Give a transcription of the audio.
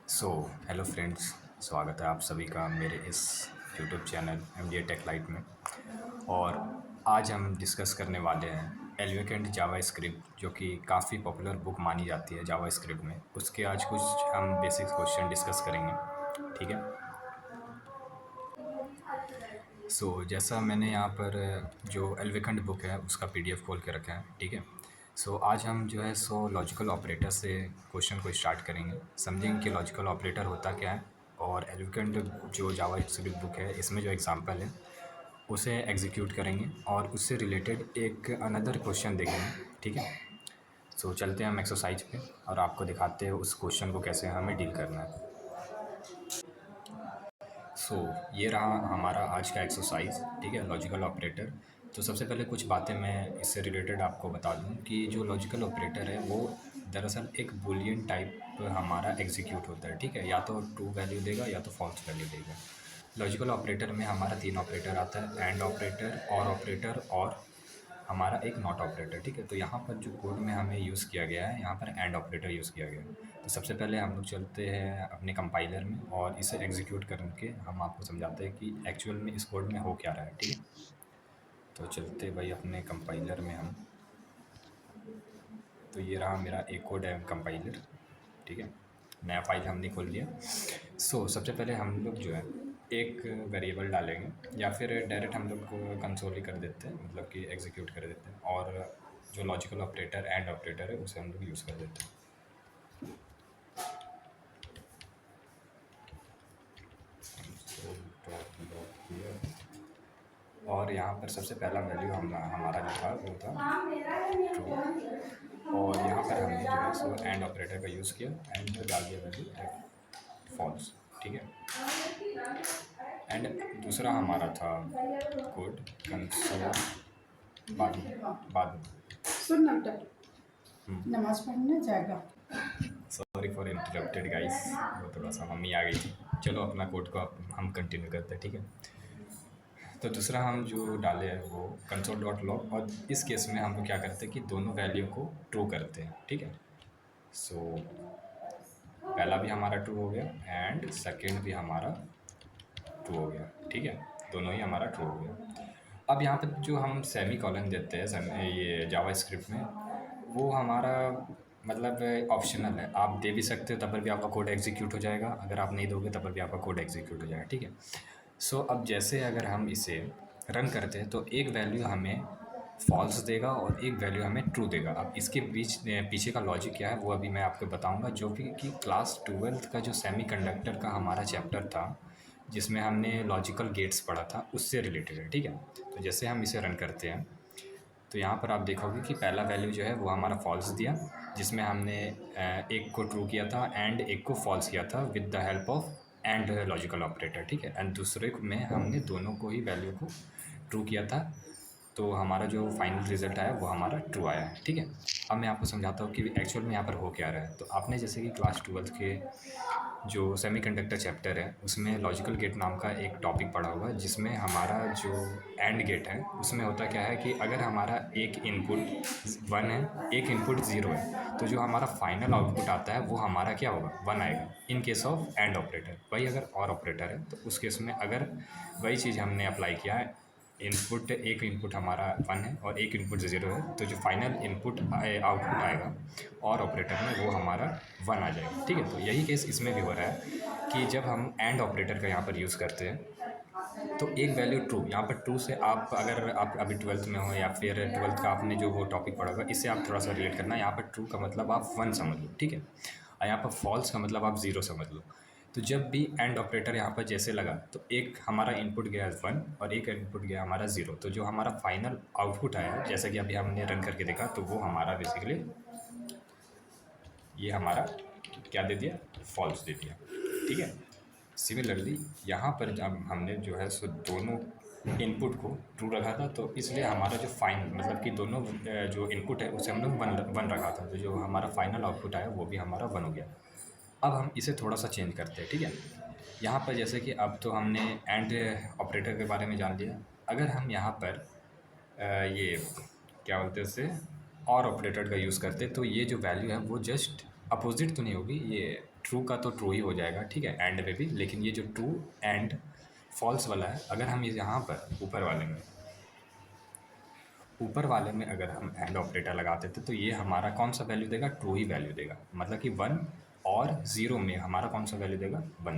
So hello friends, स्वागत है आप सभी का मेरे इस YouTube channel MDA tech light में। और आज हम डिस्कस करने वाले हैं एलिफेंट जावा स्क्रिप्ट, जो कि काफ़ी पॉपुलर बुक मानी जाती है जावा स्क्रिप्ट में। उसके आज कुछ हम बेसिक क्वेश्चन डिस्कस करेंगे, ठीक है। जैसा मैंने यहाँ पर जो एलिफेंट बुक है उसका PDF खोल के रखा है, ठीक है। आज हम जो है लॉजिकल ऑपरेटर से क्वेश्चन को स्टार्ट करेंगे, समझेंगे कि लॉजिकल ऑपरेटर होता क्या है। और एलिफेंट जो जावा स्क्रिप्ट बुक है इसमें जो एग्जांपल है उसे एग्जीक्यूट करेंगे और उससे रिलेटेड एक अनदर क्वेश्चन देखेंगे, ठीक है। चलते हैं हम एक्सरसाइज पे और आपको दिखाते हैं उस क्वेश्चन को कैसे हमें डील करना है। ये रहा हमारा आज का एक्सरसाइज, ठीक है, लॉजिकल ऑपरेटर। तो सबसे पहले कुछ बातें मैं इससे रिलेटेड आपको बता दूं कि जो लॉजिकल ऑपरेटर है वो दरअसल एक बूलियन टाइप हमारा एग्जीक्यूट होता है, ठीक है। या तो ट्रू वैल्यू देगा या तो फॉल्स वैल्यू देगा। लॉजिकल ऑपरेटर में हमारा 3 ऑपरेटर आता है, एंड ऑपरेटर, और हमारा एक नॉट ऑपरेटर, ठीक है। तो यहाँ पर जो कोड में हमें यूज़ किया गया है, यहाँ पर एंड ऑपरेटर यूज़ किया गया है। तो सबसे पहले हम लोग चलते हैं अपने कंपाइलर में और इसे एग्जीक्यूट करके हम आपको समझाते हैं कि एक्चुअल में इस कोड में हो क्या रहा है, ठीक है। तो चलते भाई अपने कंपाइलर में हम। तो ये रहा मेरा एक कोड है कंपाइलर, ठीक है। नया फाइल हमने खोल लिया। सबसे पहले हम लोग जो है एक वेरिएबल डालेंगे या फिर डायरेक्ट हम लोग कंसोल ही कर देते हैं, मतलब कि एग्जीक्यूट कर देते हैं। और जो लॉजिकल ऑपरेटर एंड ऑपरेटर है उसे हम लोग यूज़ कर देते हैं। और यहाँ पर सबसे पहला वैल्यू हमारा जो था वो था ट्रू। और यहाँ पर हमने जो है एंड ऑपरेटर का यूज़ किया, एंड डाल दिया वैल्यू फॉल्स, ठीक है। एंड दूसरा हमारा था कोड कंसोल बाद में सुन ना, नमाज पढ़ने जाएगा। सॉरी फॉर इंटरप्टेड गाइस, वो थोड़ा सा मम्मी आ गई थी। चलो अपना कोड को हम कंटिन्यू करते हैं, ठीक है। तो दूसरा हम जो डाले हैं वो कंसोल डॉट लॉग, और इस केस में हम लोग क्या करते हैं कि दोनों वैल्यू को ट्रू करते हैं, ठीक है। पहला भी हमारा ट्रू हो गया एंड सेकेंड भी हमारा ट्रू हो गया, ठीक है। दोनों ही हमारा ट्रू हो गया। अब यहाँ पर जो हम सेमी कॉलन देते हैं ये जावा स्क्रिप्ट में, वो हमारा मतलब ऑप्शनल है। आप दे भी सकते हो तब पर भी आपका कोड एग्जीक्यूट हो जाएगा, अगर आप नहीं दोगे तब पर भी आपका कोड एग्जीक्यूट हो जाएगा, ठीक है। अब जैसे अगर हम इसे रन करते हैं तो एक वैल्यू हमें फॉल्स देगा और एक वैल्यू हमें ट्रू देगा। अब इसके पीछे का लॉजिक क्या है वो अभी मैं आपको बताऊंगा, जो कि क्लास 12th का जो सेमीकंडक्टर का हमारा चैप्टर था जिसमें हमने लॉजिकल गेट्स पढ़ा था उससे रिलेटेड है, ठीक है। तो जैसे हम इसे रन करते हैं तो यहाँ पर आप देखोगे कि पहला वैल्यू जो है वो हमारा फॉल्स दिया, जिसमें हमने एक को ट्रू किया था एंड एक को फॉल्स किया था with the help of and logical operator, ठीक है। एंड दूसरे में हमने दोनों को ही वैल्यू को ट्रू किया था, तो हमारा जो फाइनल रिजल्ट आया वो हमारा ट्रू आया है, ठीक है। अब मैं आपको समझाता हूँ कि एक्चुअल में यहाँ पर हो क्या रहा है। तो आपने जैसे कि क्लास 12th के जो सेमीकंडक्टर चैप्टर है उसमें लॉजिकल गेट नाम का एक टॉपिक पढ़ा हुआ है, जिसमें हमारा जो एंड गेट है उसमें होता क्या है कि अगर हमारा एक इनपुट 1 है, एक इनपुट 0 है, तो जो हमारा फाइनल आउटपुट आता है वो हमारा क्या होगा, 1 आएगा in case of and operator. वही अगर और ऑपरेटर है तो उस केस में अगर वही चीज़ हमने अप्लाई किया है, इनपुट एक इनपुट हमारा 1 है और एक इनपुट 0 है, तो जो फाइनल इनपुट आउटपुट आएगा और ऑपरेटर में वो हमारा 1 आ जाएगा, ठीक है। तो यही केस इसमें भी हो रहा है कि जब हम एंड ऑपरेटर का यहाँ पर यूज़ करते हैं तो एक वैल्यू ट्रू, यहाँ पर ट्रू से आप अगर आप अभी 12th में हो या फिर 12th का आपने जो वो टॉपिक पढ़ा होगा इससे आप थोड़ा सा रिलेट करना। यहाँ पर ट्रू का मतलब आप 1 समझ लो, ठीक है। और यहाँ पर फॉल्स का मतलब आप 0 समझ लो। तो जब भी एंड ऑपरेटर यहाँ पर जैसे लगा तो एक हमारा इनपुट गया 1 और एक इनपुट गया हमारा 0, तो जो हमारा फाइनल आउटपुट आया जैसा कि अभी हमने रन करके देखा तो वो हमारा बेसिकली ये हमारा क्या दे दिया, फॉल्स दे दिया, ठीक है। सिमिलरली यहाँ पर जब हमने जो है दोनों इनपुट को ट्रू रखा था, तो इसलिए हमारा जो फाइनल मतलब कि दोनों जो इनपुट है उसे हमने वन रखा था, तो जो हमारा फाइनल आउटपुट आया वो भी हमारा 1 हो गया। अब हम इसे थोड़ा सा चेंज करते हैं, ठीक है। यहाँ पर जैसे कि अब तो हमने एंड ऑपरेटर के बारे में जान लिया। अगर हम यहाँ पर ये क्या बोलते हैं उससे और ऑपरेटर का यूज़ करते तो ये जो वैल्यू है वो जस्ट अपोजिट तो नहीं होगी, ये ट्रू का तो ट्रू ही हो जाएगा, ठीक है, एंड में भी। लेकिन ये जो ट्रू एंड फॉल्स वाला है, अगर हम यहाँ पर ऊपर वाले में अगर हम एंड ऑपरेटर लगा देते तो ये हमारा कौन सा वैल्यू देगा, ट्रू ही वैल्यू देगा। मतलब कि 1 और 0 में हमारा कौन सा वैल्यू देगा, 1